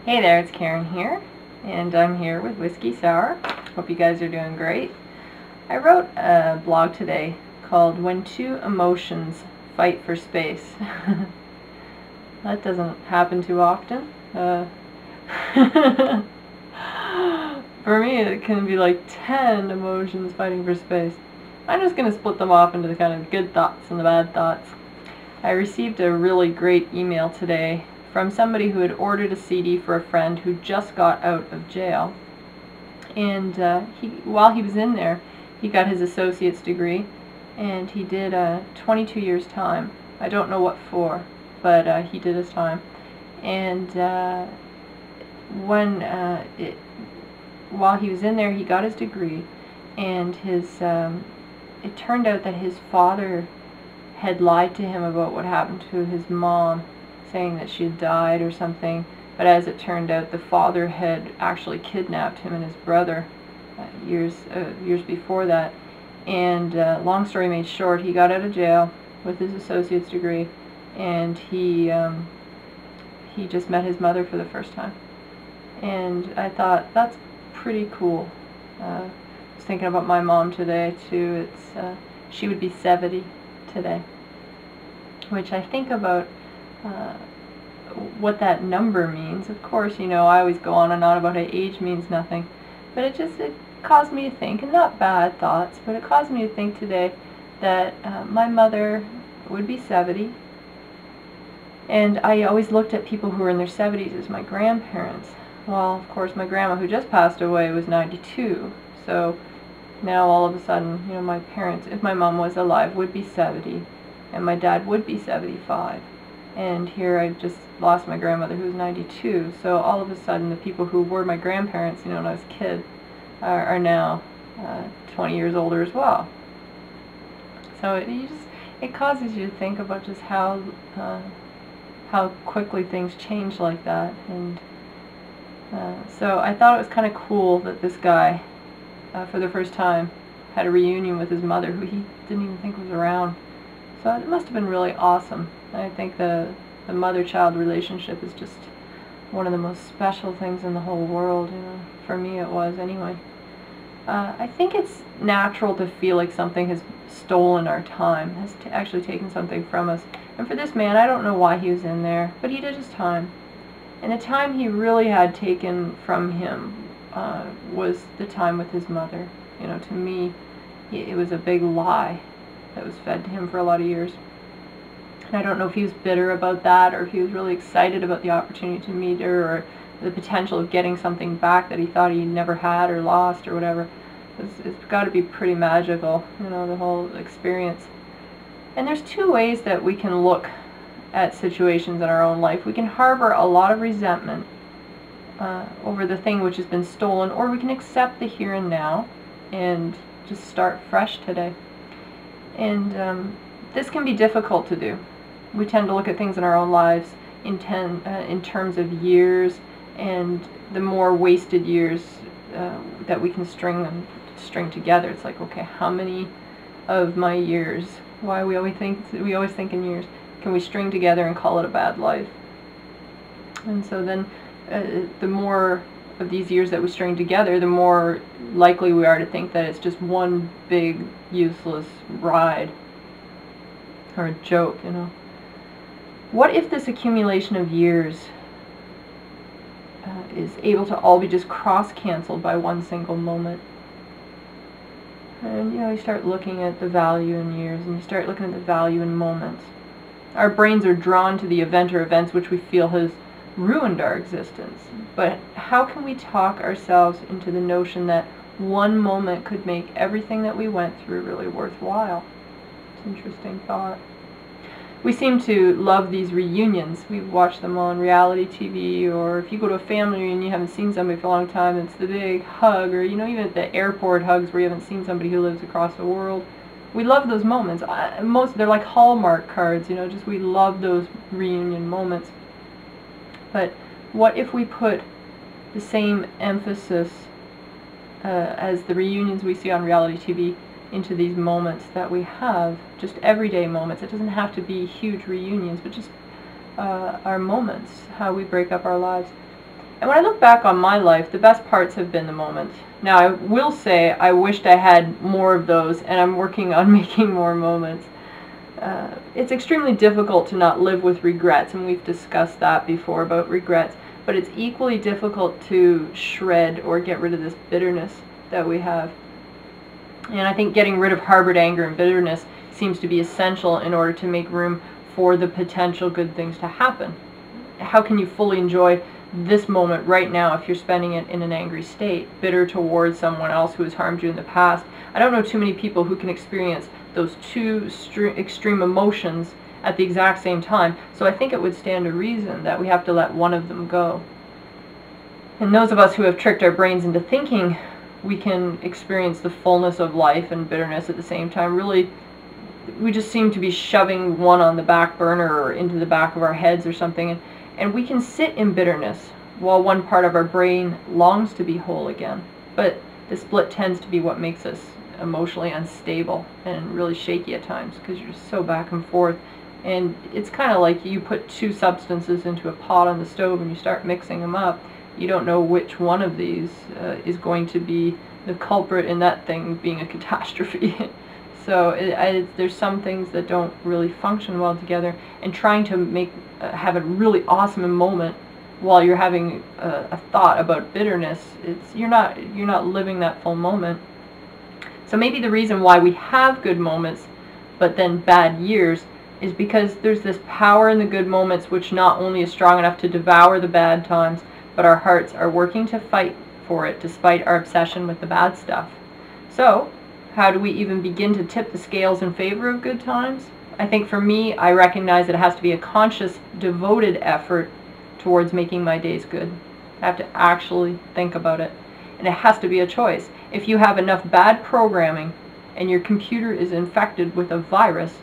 Hey there, it's Karen here, and I'm here with Whiskey Sour. Hope you guys are doing great. I wrote a blog today called When Two Emotions Fight for Space. That doesn't happen too often. For me, it can be like 10 emotions fighting for space. I'm just going to split them off into the kind of good thoughts and the bad thoughts. I received a really great email today from somebody who had ordered a CD for a friend who just got out of jail. And while he was in there, he got his associate's degree, and he did 22 years time. I don't know what for, but he did his time. And while he was in there, he got his degree, and it turned out that his father had lied to him about what happened to his mom, saying that she had died or something. But as it turned out, the father had actually kidnapped him and his brother years before that. And long story made short, he got out of jail with his associate's degree, and he just met his mother for the first time. And I thought, that's pretty cool. I was thinking about my mom today too. She would be 70 today, which I think about what that number means. Of course, you know, I always go on and on about how age means nothing, but it caused me to think, and not bad thoughts, but it caused me to think today that my mother would be 70, and I always looked at people who were in their 70s as my grandparents. Well, of course, my grandma, who just passed away, was 92, so now all of a sudden, you know, my parents, if my mom was alive, would be 70, and my dad would be 75. And here I just lost my grandmother, who was 92, so all of a sudden the people who were my grandparents, you know, when I was a kid, are now 20 years older as well. So it causes you to think about just how quickly things change like that. And so I thought it was kind of cool that this guy, for the first time, had a reunion with his mother, who he didn't even think was around. So it must have been really awesome. I think the mother-child relationship is just one of the most special things in the whole world. You know, for me it was anyway. I think it's natural to feel like something has stolen our time, has actually taken something from us. And for this man, I don't know why he was in there, but he did his time. And the time he really had taken from him was the time with his mother. You know, to me, it was a big lie that was fed to him for a lot of years. And I don't know if he was bitter about that, or if he was really excited about the opportunity to meet her, or the potential of getting something back that he thought he never had or lost or whatever. It's got to be pretty magical, you know, the whole experience. And there's two ways that we can look at situations in our own life. We can harbor a lot of resentment over the thing which has been stolen, or we can accept the here and now and just start fresh today. And this can be difficult to do. We tend to look at things in our own lives in terms of years, and the more wasted years that we can string together. It's like, okay, how many of my years? Why we always think in years. Can we string together and call it a bad life? And so then, the more of these years that we string together, the more likely we are to think that it's just one big useless ride or a joke, you know. What if this accumulation of years is able to all be just cross-canceled by one single moment? And, you know, you start looking at the value in years, and you start looking at the value in moments. Our brains are drawn to the event or events which we feel has ruined our existence. But how can we talk ourselves into the notion that one moment could make everything that we went through really worthwhile? It's an interesting thought. We seem to love these reunions. We watch them on reality TV, or if you go to a family reunion you haven't seen somebody for a long time, it's the big hug, or, you know, even at the airport hugs where you haven't seen somebody who lives across the world. We love those moments. They're like Hallmark cards, you know, just we love those reunion moments. But what if we put the same emphasis as the reunions we see on reality TV into these moments that we have, just everyday moments? It doesn't have to be huge reunions, but just our moments, how we break up our lives. And when I look back on my life, the best parts have been the moments. Now, I will say I wished I had more of those, and I'm working on making more moments. It's extremely difficult to not live with regrets, and we've discussed that before about regrets, but it's equally difficult to shred or get rid of this bitterness that we have. And I think getting rid of harbored anger and bitterness seems to be essential in order to make room for the potential good things to happen. How can you fully enjoy this moment right now if you're spending it in an angry state, bitter towards someone else who has harmed you in the past? I don't know too many people who can experience those two extreme emotions at the exact same time, so I think it would stand to reason that we have to let one of them go. And those of us who have tricked our brains into thinking we can experience the fullness of life and bitterness at the same time, really, we just seem to be shoving one on the back burner or into the back of our heads or something, and we can sit in bitterness while one part of our brain longs to be whole again. But the split tends to be what makes us emotionally unstable and really shaky at times, because you're just so back and forth. And it's kind of like you put two substances into a pot on the stove and you start mixing them up. You don't know which one of these is going to be the culprit in that thing being a catastrophe. So there's some things that don't really function well together, and trying to have a really awesome moment while you're having a thought about bitterness, you're not living that full moment. So maybe the reason why we have good moments but then bad years is because there's this power in the good moments which not only is strong enough to devour the bad times, but our hearts are working to fight for it despite our obsession with the bad stuff. So how do we even begin to tip the scales in favor of good times? I think for me, I recognize that it has to be a conscious, devoted effort towards making my days good. I have to actually think about it. And it has to be a choice. If you have enough bad programming and your computer is infected with a virus,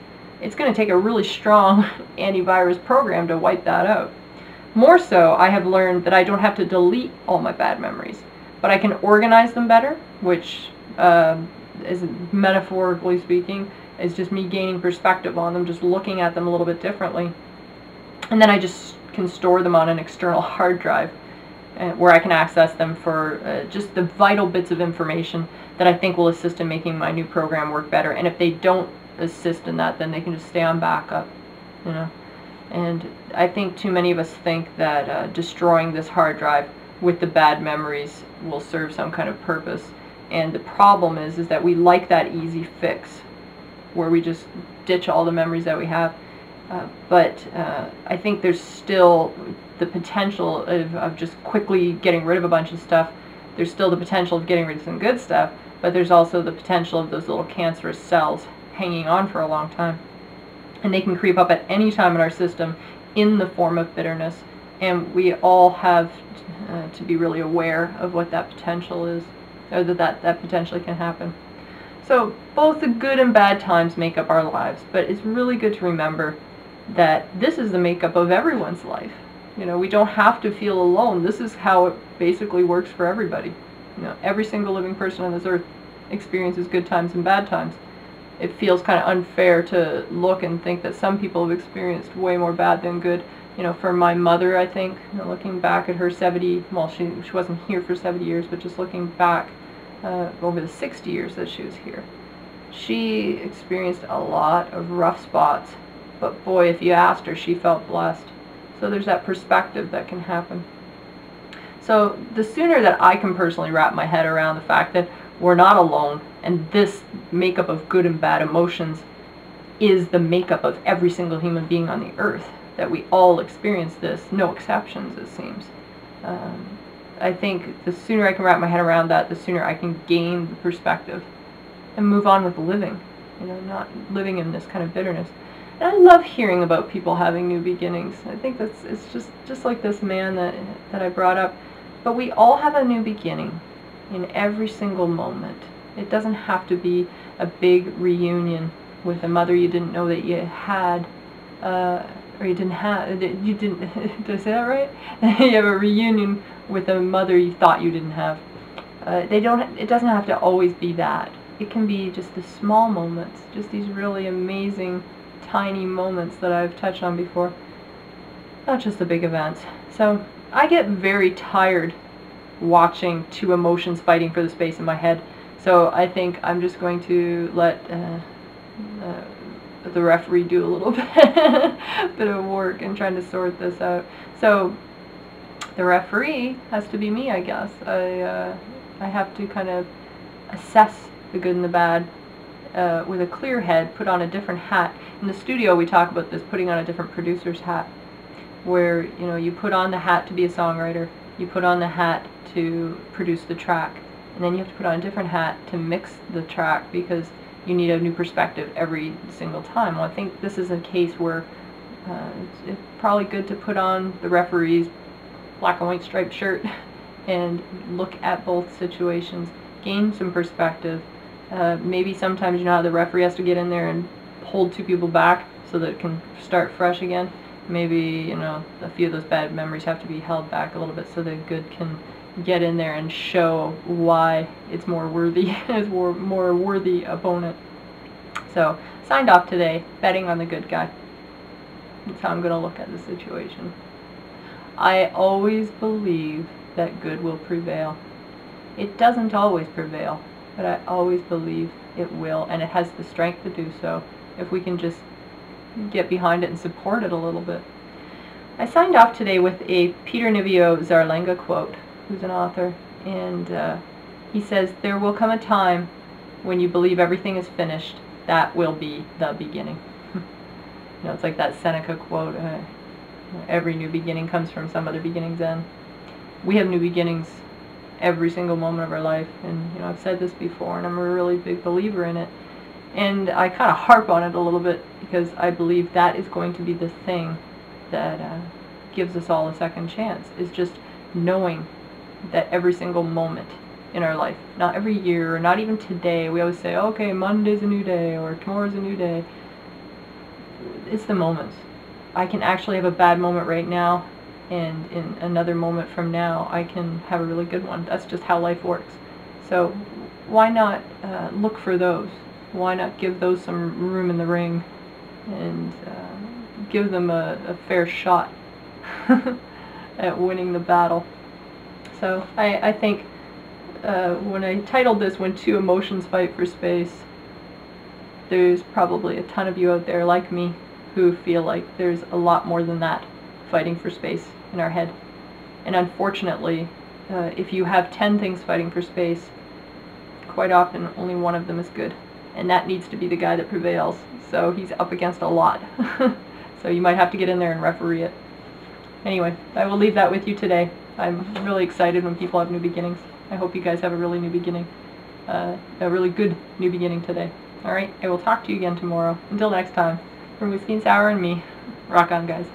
it's going to take a really strong antivirus program to wipe that out. More so, I have learned that I don't have to delete all my bad memories, but I can organize them better, which is, metaphorically speaking, is just me gaining perspective on them, just looking at them a little bit differently. And then I just can store them on an external hard drive where I can access them for just the vital bits of information that I think will assist in making my new program work better. And if they don't assist in that, then they can just stay on backup, you know. And I think too many of us think that destroying this hard drive with the bad memories will serve some kind of purpose. And the problem is that we like that easy fix where we just ditch all the memories that we have. But I think there's still the potential of just quickly getting rid of a bunch of stuff. There's still the potential of getting rid of some good stuff, but there's also the potential of those little cancerous cells hanging on for a long time. And they can creep up at any time in our system in the form of bitterness. And we all have to be really aware of what that potential is, or that potentially can happen. So both the good and bad times make up our lives, but it's really good to remember that this is the makeup of everyone's life. You know, we don't have to feel alone. This is how it basically works for everybody. You know, every single living person on this earth experiences good times and bad times. It feels kind of unfair to look and think that some people have experienced way more bad than good. You know, for my mother, I think, you know, looking back at her 70, well, she wasn't here for 70 years, but just looking back over the 60 years that she was here, she experienced a lot of rough spots. But boy, if you asked her, she felt blessed. So there's that perspective that can happen. So the sooner that I can personally wrap my head around the fact that we're not alone, and this makeup of good and bad emotions is the makeup of every single human being on the earth, that we all experience this, no exceptions it seems. I think the sooner I can wrap my head around that, the sooner I can gain the perspective and move on with living, you know, not living in this kind of bitterness. And I love hearing about people having new beginnings. I think it's just like this man that I brought up. But we all have a new beginning in every single moment. It doesn't have to be a big reunion with a mother you didn't know that you had, or you didn't have, did I say that right? You have a reunion with a mother you thought you didn't have. It doesn't have to always be that. It can be just the small moments, just these really amazing tiny moments that I've touched on before, not just the big events. So I get very tired watching two emotions fighting for the space in my head. So I think I'm just going to let the referee do a little bit of work and trying to sort this out. So the referee has to be me, I guess. I have to kind of assess the good and the bad with a clear head, put on a different hat. In the studio we talk about this, putting on a different producer's hat, where you put on the hat to be a songwriter, you put on the hat to produce the track, and then you have to put on a different hat to mix the track because you need a new perspective every single time. Well, I think this is a case where it's probably good to put on the referee's black and white striped shirt and look at both situations, gain some perspective. Maybe sometimes how the referee has to get in there and hold two people back so that it can start fresh again. Maybe a few of those bad memories have to be held back a little bit so the good can get in there and show why it's more worthy, is more worthy opponent. So signed off today, betting on the good guy. That's how I'm going to look at the situation. I always believe that good will prevail. It doesn't always prevail, but I always believe it will, and it has the strength to do so if we can just get behind it and support it a little bit. I signed off today with a Peter Nivio Zarlenga quote, who's an author, and he says, "There will come a time when you believe everything is finished. That will be the beginning." It's like that Seneca quote, every new beginning comes from some other beginning's end. We have new beginnings every single moment of our life, and I've said this before, and I'm a really big believer in it. And I kind of harp on it a little bit because I believe that is going to be the thing that gives us all a second chance, is just knowing that every single moment in our life, not every year, or not even today, we always say, okay, Monday's a new day, or tomorrow's a new day. It's the moments. I can actually have a bad moment right now, and in another moment from now, I can have a really good one. That's just how life works. So why not look for those? Why not give those some room in the ring and give them a fair shot at winning the battle? So I think when I titled this, "When Two Emotions Fight for Space," there's probably a ton of you out there like me who feel like there's a lot more than that fighting for space in our head. And unfortunately, if you have 10 things fighting for space, quite often only one of them is good. And that needs to be the guy that prevails. So he's up against a lot. So you might have to get in there and referee it. Anyway, I will leave that with you today. I'm really excited when people have new beginnings. I hope you guys have a really new beginning. A really good new beginning today. Alright, I will talk to you again tomorrow. Until next time, from Whiskey and Sour and me, rock on, guys.